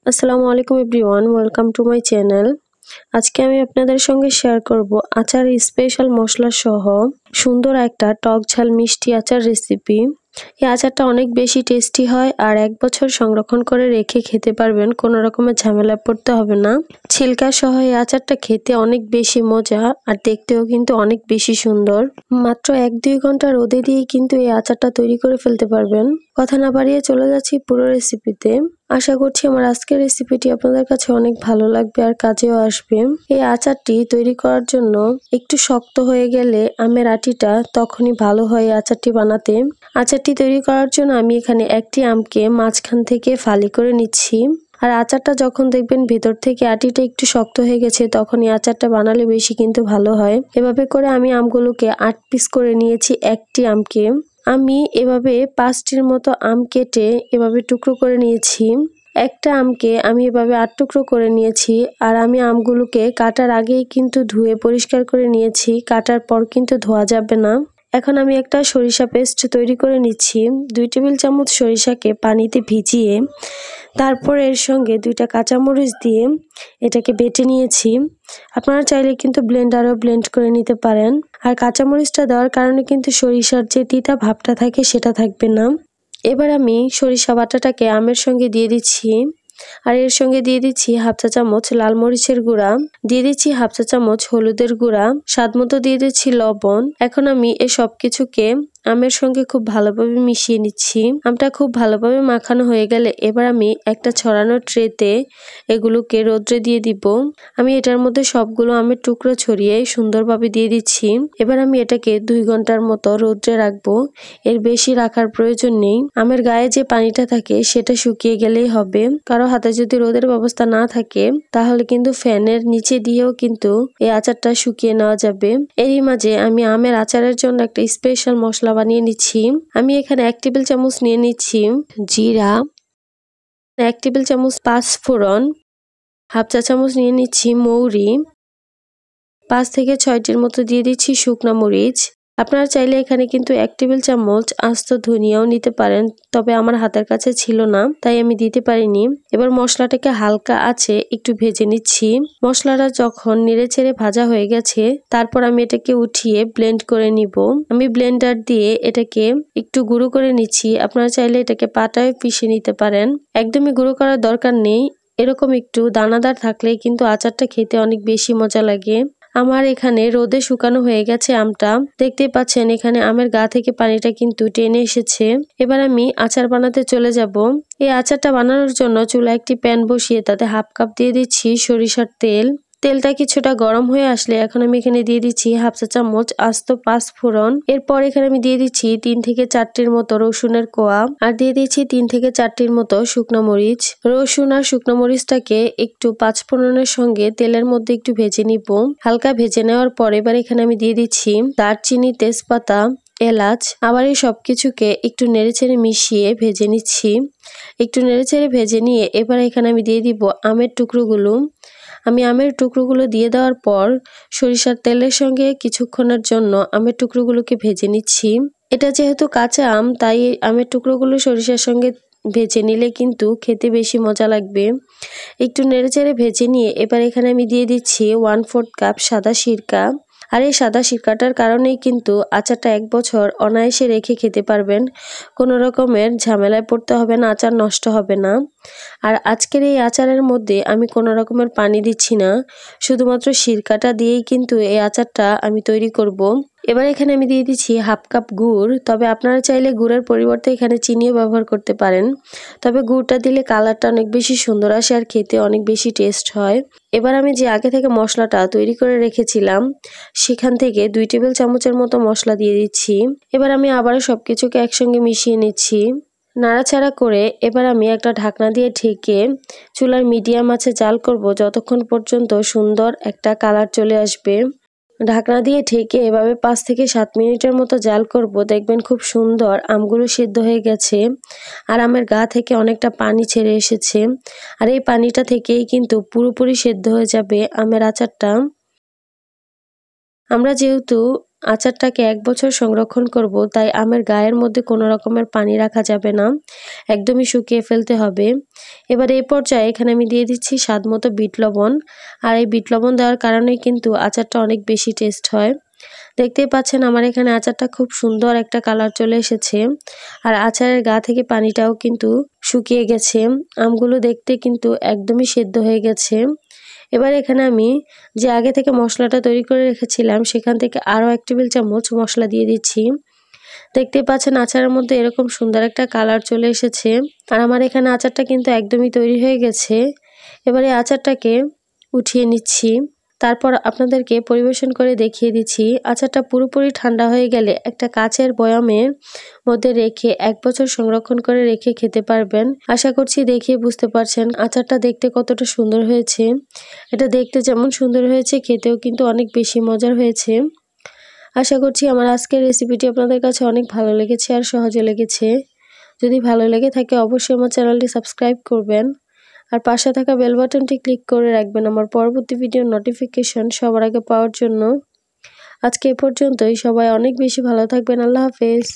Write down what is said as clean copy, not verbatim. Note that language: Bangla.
আসসালামু আলাইকুম everyone, welcome to my channel. আজকে আমি আপনাদের সঙ্গে শেয়ার করব আচার স্পেশাল মশলা সহ সুন্দর একটা টক ঝাল মিষ্টি আচার রেসিপি। এই আচারটা অনেক বেশি টেস্টি হয় আর 1 বছর সংরক্ষণ করে রেখে খেতে পারবেন, কোনো রকমের ঝামেলা পড়তে হবে না। ছিলকা সহ এই আচারটা খেতে অনেক বেশি মজা আর দেখতেও কিন্তু অনেক বেশি সুন্দর। মাত্র 1-2 ঘন্টা রোদে দিয়ে কিন্তু এই আচারটা তৈরি করে ফেলতে পারবেন। কথা না বাড়িয়ে চলে যাচ্ছি পুরো রেসিপিতে। আশা করছি আমার আজকের রেসিপিটি আপনাদের কাছে অনেক ভালো লাগবে আর কাজেও আসবে। এই আচারটি তৈরি করার জন্য একটু শক্ত হয়ে গেলে আমের আটিটা তখনই ভালো হয় আচারটি বানাতে। আচারটি তৈরি করার জন্য আমি এখানে একটি আমকে মাঝখান থেকে ফালি করে নিচ্ছি। আর আচারটা যখন দেখবেন ভেতর থেকে আটিটা একটু শক্ত হয়ে গেছে তখনই আচারটা বানালে বেশি কিন্তু ভালো হয়। এভাবে করে আমি আমগুলোকে 8 পিস করে নিয়েছি একটি আমকে। আমি এভাবে 5টির মতো আম কেটে এভাবে টুকরো করে নিয়েছি। একটা আমকে আমি এভাবে 8 টুকরো করে নিয়েছি আর আমি আমগুলোকে কাটার আগেই কিন্তু ধুয়ে পরিষ্কার করে নিয়েছি, কাটার পর কিন্তু ধোয়া যাবে না। এখন আমি একটা সরিষা পেস্ট তৈরি করে নিচ্ছি। 2 টেবিল চামচ সরিষাকে পানিতে ভিজিয়ে তারপর এর সঙ্গে 2টা কাঁচামরিচ দিয়ে এটাকে বেটে নিয়েছি। আপনারা চাইলে কিন্তু ব্লেন্ডারও ব্লেন্ড করে নিতে পারেন। আর কাঁচামরিচটা দেওয়ার কারণে কিন্তু সরিষার যে তিতা ভাবটা থাকে সেটা থাকবে না। এবার আমি সরিষা বাটাটাকে আমের সঙ্গে দিয়ে দিচ্ছি আর এর সঙ্গে দিয়ে দিচ্ছি হাফ চা চামচ লাল মরিচের গুঁড়া, দিয়ে দিচ্ছি হাফ চা চামচ হলুদের গুঁড়া, স্বাদ মতো দিয়ে দিচ্ছি লবণ। এখন আমি এই সব কিছুকে আমের সঙ্গে খুব ভালোভাবে মিশিয়ে নিচ্ছি। আমটা খুব ভালোভাবে মাখানো হয়ে গেলে এবার আমি একটা ছড়ানো ট্রেতে এগুলোকে রোদ্রে দিয়ে দিব। আমি এটার মধ্যে সবগুলো আমের টুকরো ছড়িয়ে সুন্দরভাবে দিয়ে দিচ্ছি। এবার আমি এটাকে 2 ঘন্টার মতো রোদ্রে রাখবো, এর বেশি রাখার প্রয়োজন নেই। আমের গায়ে যে পানিটা থাকে সেটা শুকিয়ে গেলেই হবে। কারো হাতে যদি রোদের ব্যবস্থা না থাকে তাহলে কিন্তু ফ্যানের নিচে দিয়েও কিন্তু এই আচারটা শুকিয়ে নেওয়া যাবে। এরই মাঝে আমি আমের আচারের জন্য একটা স্পেশাল মশলা বানিয়ে নিচ্ছি। আমি এখানে 1 টেবিল চামচ নিয়ে নিচ্ছি জিরা, 1 টেবিল চামচ পাঁচফোড়ন, হাফ চা চামচ নিয়ে নিচ্ছি মৌরি, 5 থেকে 6টির মতো দিয়ে দিচ্ছি শুকনা মরিচ। আপনারা চাইলে এখানে কিন্তু 1 টেবিল চামচ আস্ত ধনিয়াও নিতে পারেন, তবে আমার হাতের কাছে ছিল না তাই আমি দিতে পারিনি। এবার মশলাটাকে হালকা আছে একটু ভেজে নিচ্ছি। মশলাটা যখন নেড়েচেড়ে ভাজা হয়ে গেছে তারপর আমি এটাকে উঠিয়ে ব্লেন্ড করে নিব। আমি ব্লেন্ডার দিয়ে এটাকে একটু গুঁড়ো করে নিচ্ছি। আপনারা চাইলে এটাকে পাটায় পিষে নিতে পারেন, একদমই গুঁড়ো করার দরকার নেই। এরকম একটু দানাদার থাকলে কিন্তু আচারটা খেতে অনেক বেশি মজা লাগে। আমার এখানে রোদে শুকানো হয়ে গেছে আমটা, দেখতেই পাচ্ছেন এখানে আমের গা থেকে পানিটা কিন্তু টেনে এসেছে। এবার আমি আচার বানাতে চলে যাব। এই আচারটা বানানোর জন্য চুলায় একটি প্যান বসিয়ে তাতে হাফ কাপ দিয়ে দিচ্ছি সরিষার তেল। তেলটা কিছুটা গরম হয়ে আসলে এখন আমি এখানে দিয়ে দিচ্ছি হাফ চা চামচ আস্ত পাঁচফোড়ন। এরপর এখানে আমি দিয়ে দিচ্ছি 3 থেকে 4টির মতো রসুনের কোয়া আর দিয়ে দিচ্ছি 3 থেকে 4টির মতো শুকনো মরিচ। রসুন আর শুকনো মরিচটাকে একটু পাঁচফোড়নের সঙ্গে তেলের মধ্যে একটু ভেজে নিব। হালকা ভেজে নেওয়ার পর এবার এখানে আমি দিয়ে দিচ্ছি দারচিনি, তেজপাতা, এলাচ। আবার এই সবকিছুকে একটু নেড়েচেড়ে মিশিয়ে ভেজে নিচ্ছি। একটু নেড়েচেড়ে ভেজে নিয়ে এবার এখানে আমি দিয়ে দিব আমের টুকরোগুলো। আমি আমের টুকরোগুলো দিয়ে দেওয়ার পর সরিষার তেলের সঙ্গে কিছুক্ষণের জন্য আমের টুকরোগুলোকে ভেজে নিচ্ছি। এটা যেহেতু কাঁচা আম তাই আমের টুকরোগুলো সরিষার সঙ্গে ভেজে নিলে কিন্তু খেতে বেশি মজা লাগবে। একটু নেড়েচেড়ে ভেজে নিয়ে এবার এখানে আমি দিয়ে দিচ্ছি 1/4 কাপ সাদা সিরকা। আর এই সাদা সিরকাটার কারণেই কিন্তু আচারটা 1 বছর অনায়াসে রেখে খেতে পারবেন, কোনো রকমের ঝামেলায় পড়তে হবে না, আচার নষ্ট হবে না। আর আজকের এই আচারের মধ্যে আমি কোনো রকমের পানি দিচ্ছি না, শুধুমাত্র সিরকাটা দিয়েই কিন্তু এই আচারটা আমি তৈরি করব। এবার এখানে আমি দিয়ে দিচ্ছি হাফ কাপ গুড়, তবে আপনারা চাইলে গুড়ের পরিবর্তে এখানে চিনিও ব্যবহার করতে পারেন। তবে গুড়টা দিলে কালারটা অনেক বেশি সুন্দর আসে আর খেতে অনেক বেশি টেস্ট হয়। এবার আমি যে আগে থেকে মশলাটা তৈরি করে রেখেছিলাম সেখান থেকে 2 টেবিল চামচের মতো মশলা দিয়ে দিচ্ছি। এবার আমি আবারও সবকিছুকে একসঙ্গে মিশিয়ে নিচ্ছি। নাড়াচাড়া করে এবার আমি একটা ঢাকনা দিয়ে ঢেকে চুলার মিডিয়াম আঁচে জাল করব যতক্ষণ পর্যন্ত সুন্দর একটা কালার চলে আসবে। ঢাকনা দিয়ে ঢেকে এভাবে 5 থেকে 7 মিনিটের মতো জাল করব। দেখবেন খুব সুন্দর আমগুলো সিদ্ধ হয়ে গেছে আর আমের গা থেকে অনেকটা পানি ছেড়ে এসেছে। আর এই পানিটা থেকেই কিন্তু পুরোপুরি সিদ্ধ হয়ে যাবে আমের আচারটা। আমরা যেহেতু আচারটাকে 1 বছর সংরক্ষণ করব, তাই আমের গায়ের মধ্যে কোনো রকমের পানি রাখা যাবে না, একদমই শুকিয়ে ফেলতে হবে। এবার এই পর্যায়ে এখানে আমি দিয়ে দিচ্ছি স্বাদমতো বিট লবণ। আর এই বিট লবণ দেওয়ার কারণেই কিন্তু আচারটা অনেক বেশি টেস্ট হয়। দেখতেই পাচ্ছেন আমার এখানে আচারটা খুব সুন্দর একটা কালার চলে এসেছে। আর আচারের গা থেকে পানিটাও কিন্তু শুকিয়ে গেছে। আমগুলো দেখতে কিন্তু একদমই সেদ্ধ হয়ে গেছে। এবার এখানে আমি যে আগে থেকে মশলাটা তৈরি করে রেখেছিলাম সেখান থেকে আরও 1 টেবিল চামচ মশলা দিয়ে দিচ্ছি। দেখতেই পাচ্ছেন আচারের মধ্যে এরকম সুন্দর একটা কালার চলে এসেছে। আর আমার এখানে আচারটা কিন্তু একদমই তৈরি হয়ে গেছে। এবারে আচারটাকে উঠিয়ে নিচ্ছি। তারপর আপনাদেরকে পরিবেশন করে দেখিয়ে দিচ্ছি। আচারটা পুরোপুরি ঠান্ডা হয়ে গেলে একটা কাচের বয়ামের মধ্যে রেখে 1 বছর সংরক্ষণ করে রেখে খেতে পারবেন। আশা করছি দেখিয়ে বুঝতে পারছেন আচারটা দেখতে কতটা সুন্দর হয়েছে। এটা দেখতে যেমন সুন্দর হয়েছে, খেতেও কিন্তু অনেক বেশি মজার হয়েছে। আশা করছি আমার আজকের রেসিপিটি আপনাদের কাছে অনেক ভালো লেগেছে আর সহজে লেগেছে। যদি ভালো লেগে থাকে অবশ্যই আমার চ্যানেলটি সাবস্ক্রাইব করবেন। আর পাশে থাকা বেল বাটনটি ক্লিক করে রাখবেন আমার পরবর্তী ভিডিওর নোটিফিকেশন সবার আগে পাওয়ার জন্য। আজকে এ পর্যন্তই। সবাই অনেক বেশি ভালো থাকবেন। আল্লাহ হাফেজ।